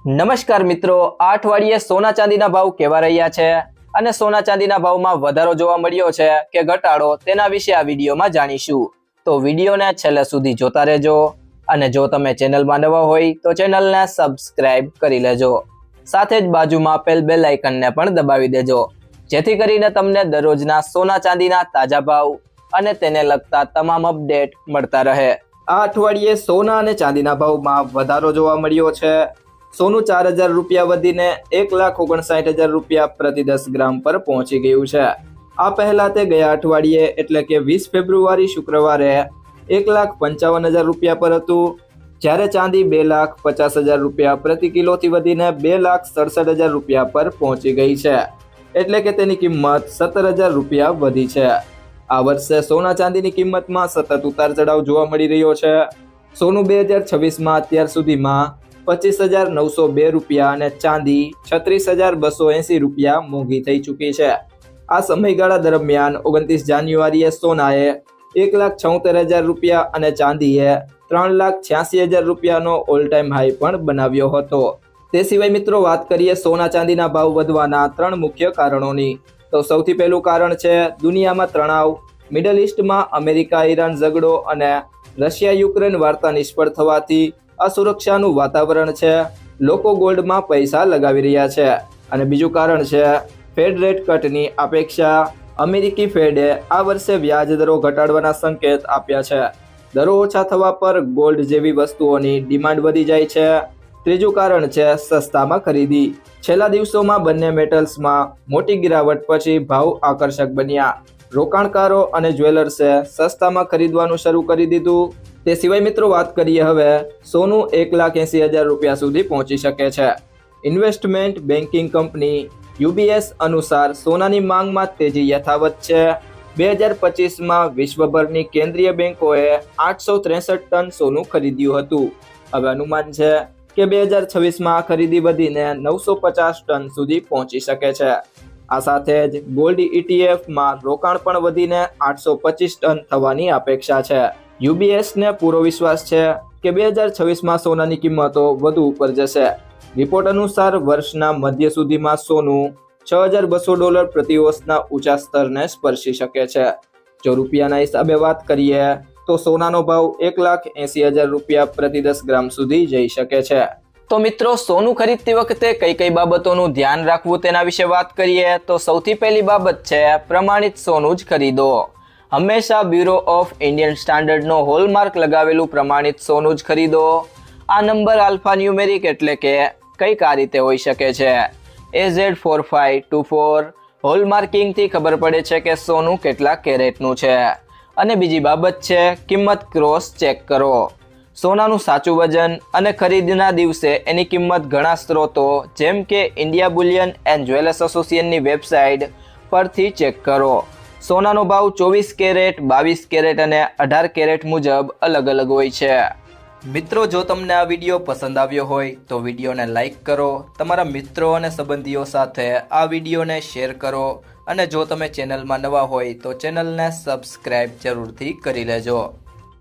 નમસ્કાર મિત્રો, આ અઠવાડિયે સોના ચાંદીના ભાવ કેવા રહ્યા છે અને સોના ચાંદીના ભાવમાં વધારો જોવા મળ્યો છે કે ઘટાડો, તેના વિશે આ વિડીયોમાં જાણીશું. તો વિડીયોને છેલ્લે સુધી જોતા રહેજો અને જો તમે ચેનલમાં નવા હોય તો ચેનલને સબસ્ક્રાઇબ કરી લેજો. સાથે જ બાજુમાં આપેલ બેલ આઇકનને પણ દબાવી દેજો, જેથી કરીને તમને દરરોજના સોના ચાંદીના તાજા ભાવ અને તેને લગતા તમામ અપડેટ મળતા રહે. આ અઠવાડિયે સોના અને ચાંદીના ભાવમાં વધારો જોવા મળ્યો છે. સોનું 4,000 રૂપિયા વધીને 1,59,000 રૂપિયા પ્રતિ 10 ગ્રામ પર પહોંચી ગયું છે. આ પહેલા તે ગયા અઠવાડિયે એટલે કે 20 ફેબ્રુઆરી શુક્રવારે 1,55,000 રૂપિયા પર હતું, જ્યારે ચાંદી 2,50,000 રૂપિયા પ્રતિ કિલોથી વધીને 2,67,000 રૂપિયા પર પહોંચી ગઈ છે, એટલે કે તેની કિંમત 17,000 રૂપિયા વધી છે. આ વર્ષે સોના ચાંદીની કિંમતમાં સતત ઉતાર ચઢાવ જોવા મળી રહ્યો છે. સોનું 2026માં અત્યાર સુધીમાં 25,902 રૂપિયા અને ચાંદી 36,280 રૂપિયા મોંઘી થઈ ચૂકી છે. આ સમયગાળા દરમિયાન 29 જાન્યુઆરીએ સોનાએ 1,76,000 રૂપિયા અને ચાંદીએ 3,86,000 રૂપિયાનો ઓલ ટાઈમ હાઈ પણ બનાવ્યો હતો. તે સિવાય મિત્રો, વાત કરીએ સોના ચાંદીના ભાવ વધવાના 3 મુખ્ય કારણોની, તો સૌથી પહેલું કારણ છે દુનિયામાં તણાવ. મિડલ ઈસ્ટમાં અમેરિકા ઈરાન ઝઘડો અને રશિયા યુક્રેન વાર્તા નિષ્ફળ થવાથી અસુરક્ષાનું વાતાવરણ છે. લોકો ગોલ્ડમાં પૈસા લગાવી રહ્યા છે. અને બીજું કારણ છે ફેડ રેટ કટની અપેક્ષા. અમેરિકી ફેડે આ વર્ષે વ્યાજ દરો ઘટાડવાના સંકેત આપ્યા છે. દરો ઓછા થવા પર ગોલ્ડ જેવી વસ્તુઓની ડિમાન્ડ વધી જાય છે. ત્રીજું કારણ છે સસ્તામાં ખરીદી. છેલ્લા દિવસોમાં બંને મેટલ્સમાં મોટી ગિરાવટ પછી ભાવ આકર્ષક બન્યા. રોકાણકારો અને જ્વેલર્સે સસ્તામાં ખરીદવાનું શરૂ કરી દીધું. તે સિવાય મિત્રો, વાત કરીએ હવે સોનું 1,80,000 રૂપિયા સુધી પહોંચી શકે છે. ઇન્વેસ્ટમેન્ટ બેન્કિંગ કંપની UBS અનુસાર સોનાની માંગમાં તેજી યથાવત છે. 2025માં વિશ્વભરની કેન્દ્રીય બેંકોએ 863 ટન સોનું ખરીદ્યું હતું. હવે અનુમાન છે કે 2026માં આ ખરીદી વધીને 950 ટન સુધી પહોંચી શકે છે. આ સાથે જ ગોલ્ડ ETFમાં રોકાણ પણ વધીને 825 ટન થવાની અપેક્ષા છે. UBSને પૂરો વિશ્વાસ છે કે 2026માં સોનાની કિંમતો વધુ ઉપર જશે. રિપોર્ટ અનુસાર વર્ષના મધ્ય સુધીમાં સોનું $6,200 પ્રતિ ઓન્સના ઊંચા સ્તરને સ્પર્શી શકે છે. જો રૂપિયાના હિસાબે વાત કરીએ તો સોનાનો ભાવ 1,80,000 રૂપિયા પ્રતિ 10 ગ્રામ સુધી જઈ શકે છે. તો મિત્રો, સોનું ખરીદતી વખતે કઈ કઈ બાબતોનું ધ્યાન રાખવું તેના વિશે વાત કરીએ તો સૌથી પહેલી બાબત છે પ્રમાણિત સોનું જ ખરીદો. હંમેશા બ્યુરો ઓફ ઇન્ડિયન સ્ટાન્ડર્ડનો હોલમાર્ક લગાવેલું પ્રમાણિત સોનું જ ખરીદો. આ નંબર આલ્ફા ન્યુમેરિક એટલે કે કંઈક આ રીતે હોઈ શકે છે: AZ4524. હોલમાર્કિંગથી ખબર પડે છે કે સોનું કેટલા કેરેટનું છે. અને બીજી બાબત છે કિંમત ક્રોસ ચેક કરો. સોનાનું સાચું વજન અને ખરીદના દિવસે એની કિંમત ઘણા સ્ત્રોતો જેમ કે ઇન્ડિયા બુલિયન એન્ડ જ્વેલર્સ એસોસિએશનની વેબસાઇટ પરથી ચેક કરો. સોનાનો ભાવ 24 કેરેટ, 22 કેરેટ અને 18 કેરેટ મુજબ અલગ અલગ હોય છે. મિત્રો, જો તમને આ વિડીયો પસંદ આવ્યો હોય તો વિડીયોને લાઈક કરો, તમારા મિત્રો અને સંબંધીઓ સાથે આ વિડીયોને શેર કરો અને જો તમે ચેનલમાં નવા હોય તો ચેનલને સબસ્ક્રાઇબ જરૂરથી કરી લેજો.